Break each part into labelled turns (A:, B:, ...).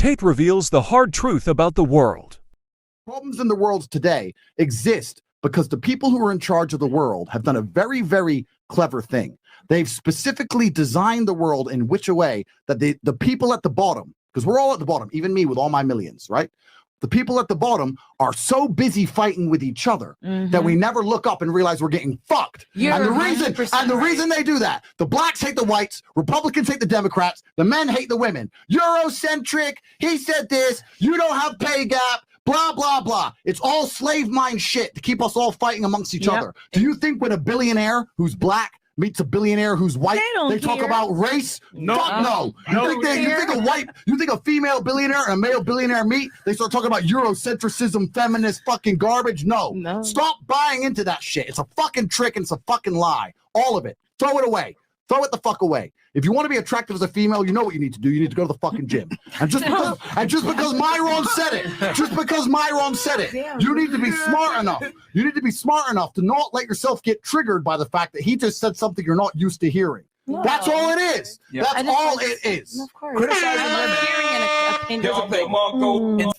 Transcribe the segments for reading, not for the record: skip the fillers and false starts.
A: Tate reveals the hard truth about the world.
B: Problems in the world today exist because the people who are in charge of the world have done a very, very clever thing. They've specifically designed the world in which a way that the people at the bottom, because we're all at the bottom, even me with all my millions, right? The people at the bottom are so busy fighting with each other that we never look up and realize we're getting fucked. And the reason they do that, the blacks hate the whites, Republicans hate the Democrats, the men hate the women. Eurocentric, he said this, you don't have pay gap, blah, blah, blah. It's all slave mind shit to keep us all fighting amongst each other. Do you think when a billionaire who's black meets a billionaire who's white, they talk about race? No. Fuck no. You think a female billionaire and a male billionaire meet, they start talking about Eurocentrism, feminist fucking garbage? No. Stop buying into that shit. It's a fucking trick and it's a fucking lie. All of it. Throw it away. Throw it the fuck away. If you want to be attractive as a female, you know what you need to do. You need to go to the fucking gym. And just because Myron said it, you need to be smart enough. You need to be smart enough to not let yourself get triggered by the fact that he just said something you're not used to hearing. No. That's all it is. Yep. That's all it is.
C: Of course. Criticizing
B: women.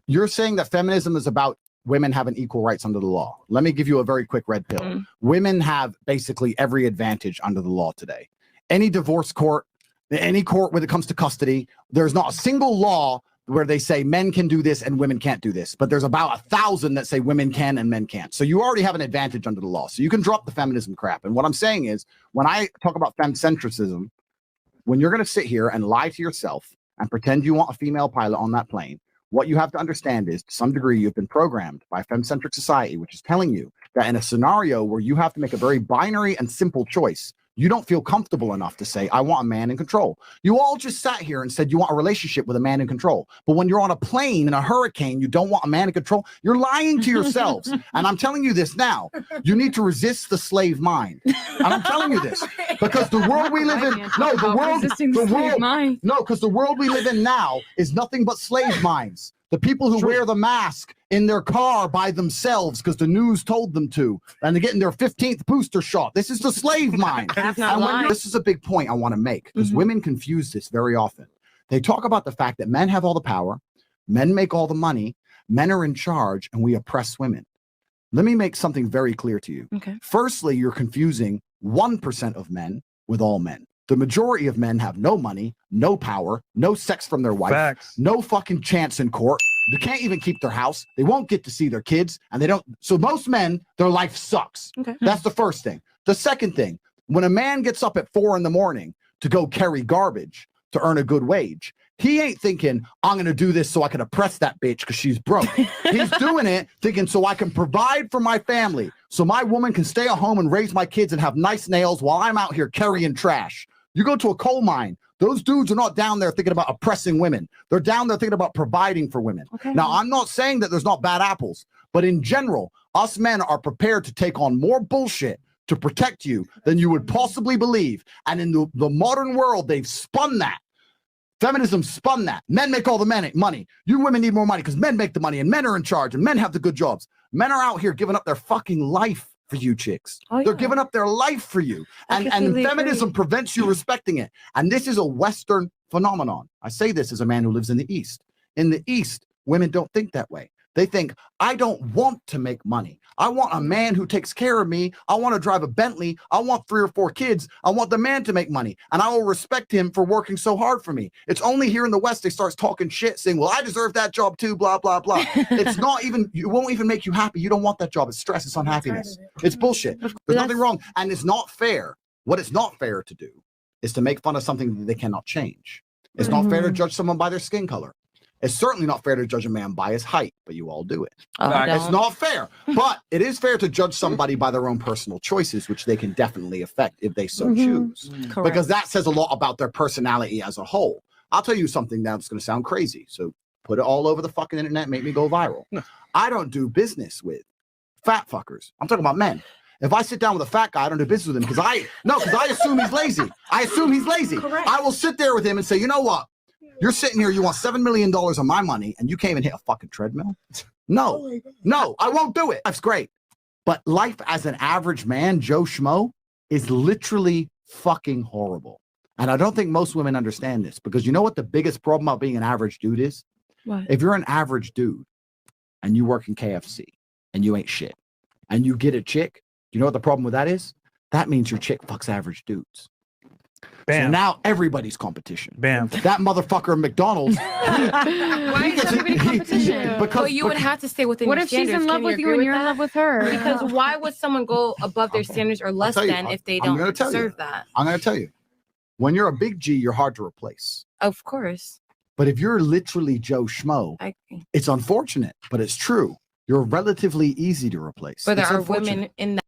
B: You're saying that feminism is about women having equal rights under the law. Let me give you a very quick red pill. Women have basically every advantage under the law today. Any divorce court, any court when it comes to custody, there's not a single law where they say men can do this and women can't do this. But there's about 1,000 that say women can and men can't. So you already have an advantage under the law. So you can drop the feminism crap. And what I'm saying is, when I talk about femcentrism, when you're going to sit here and lie to yourself and pretend you want a female pilot on that plane, what you have to understand is, to some degree, you've been programmed by femcentric society, which is telling you that in a scenario where you have to make a very binary and simple choice, you don't feel comfortable enough to say, I want a man in control. You all just sat here and said you want a relationship with a man in control. But when you're on a plane in a hurricane, you don't want a man in control. You're lying to yourselves. And I'm telling you this now. You need to resist the slave mind. And I'm telling you this because the world we live in, because the world we live in now is nothing but slave minds. The people who wear the mask in their car by themselves because the news told them to, and they're getting their 15th booster shot. This is the slave mind. This is a big point I want to make because women confuse this very often. They talk about the fact that men have all the power, men make all the money, men are in charge, and we oppress women. Let me make something very clear to you. Firstly, you're confusing 1% of men with all men. The majority of men have no money, no power, no sex from their wife, no fucking chance in court. They can't even keep their house. They won't get to see their kids. And they don't. So most men, their life sucks. That's the first thing. The second thing, when a man gets up at 4 a.m. to go carry garbage to earn a good wage, he ain't thinking, I'm going to do this so I can oppress that bitch because she's broke. He's doing it thinking so I can provide for my family, so my woman can stay at home and raise my kids and have nice nails while I'm out here carrying trash. You go to a coal mine, those dudes are not down there thinking about oppressing women. They're down there thinking about providing for women. Now, I'm not saying that there's not bad apples, but in general, us men are prepared to take on more bullshit to protect you than you would possibly believe. And in the modern world, they've spun that. Feminism spun that. Men make all the money. You women need more money because men make the money and men are in charge and men have the good jobs. Men are out here giving up their fucking life for you chicks. They're giving up their life for you. And feminism prevents you respecting it. And this is a Western phenomenon. I say this as a man who lives in the East. In the East, women don't think that way. They think, I don't want to make money. I want a man who takes care of me. I want to drive a Bentley. I want 3 or 4 kids. I want the man to make money. And I will respect him for working so hard for me. It's only here in the West they start talking shit, saying, well, I deserve that job too, blah, blah, blah. It's not even, it won't even make you happy. You don't want that job. It's stress. It's unhappiness. It's bullshit. There's nothing wrong. And it's not fair. What it's not fair to do is to make fun of something that they cannot change. It's not fair to judge someone by their skin color. It's certainly not fair to judge a man by his height, but you all do it. It's not fair, but it is fair to judge somebody by their own personal choices, which they can definitely affect if they so choose. Because that says a lot about their personality as a whole. I'll tell you something that's going to sound crazy. So put it all over the fucking internet, make me go viral. I don't do business with fat fuckers. I'm talking about men. If I sit down with a fat guy, I don't do business with him because I assume he's lazy. I assume he's lazy. I will sit there with him and say, you know what? You're sitting here, you want $7 million of my money, and you can't even hit a fucking treadmill? No, I won't do it. Life's great. But life as an average man, Joe Schmo, is literally fucking horrible. And I don't think most women understand this because you know what the biggest problem about being an average dude is?
C: What?
B: If you're an average dude and you work in KFC and you ain't shit and you get a chick, you know what the problem with that is? That means your chick fucks average dudes.
D: Bam.
B: So now everybody's competition.
D: Bam.
B: That motherfucker at McDonald's.
C: Why is everybody competition?
B: Because
C: But you would have to stay within
E: What
C: your
E: if she's
C: standards.
E: in love
C: Can
E: with you
C: agree
E: and you're in
C: that?
E: love with her?
C: Because why would someone go above their standards or less
B: tell you,
C: than if they
B: I'm gonna
C: don't
B: tell you.
C: deserve that?
B: I'm going to tell you, when you're a big G, you're hard to replace.
C: Of course.
B: But if you're literally Joe Schmo,
C: I agree.
B: it's unfortunate, but it's true. You're relatively easy to replace.
C: But there
B: It's
C: are
B: unfortunate.
C: women in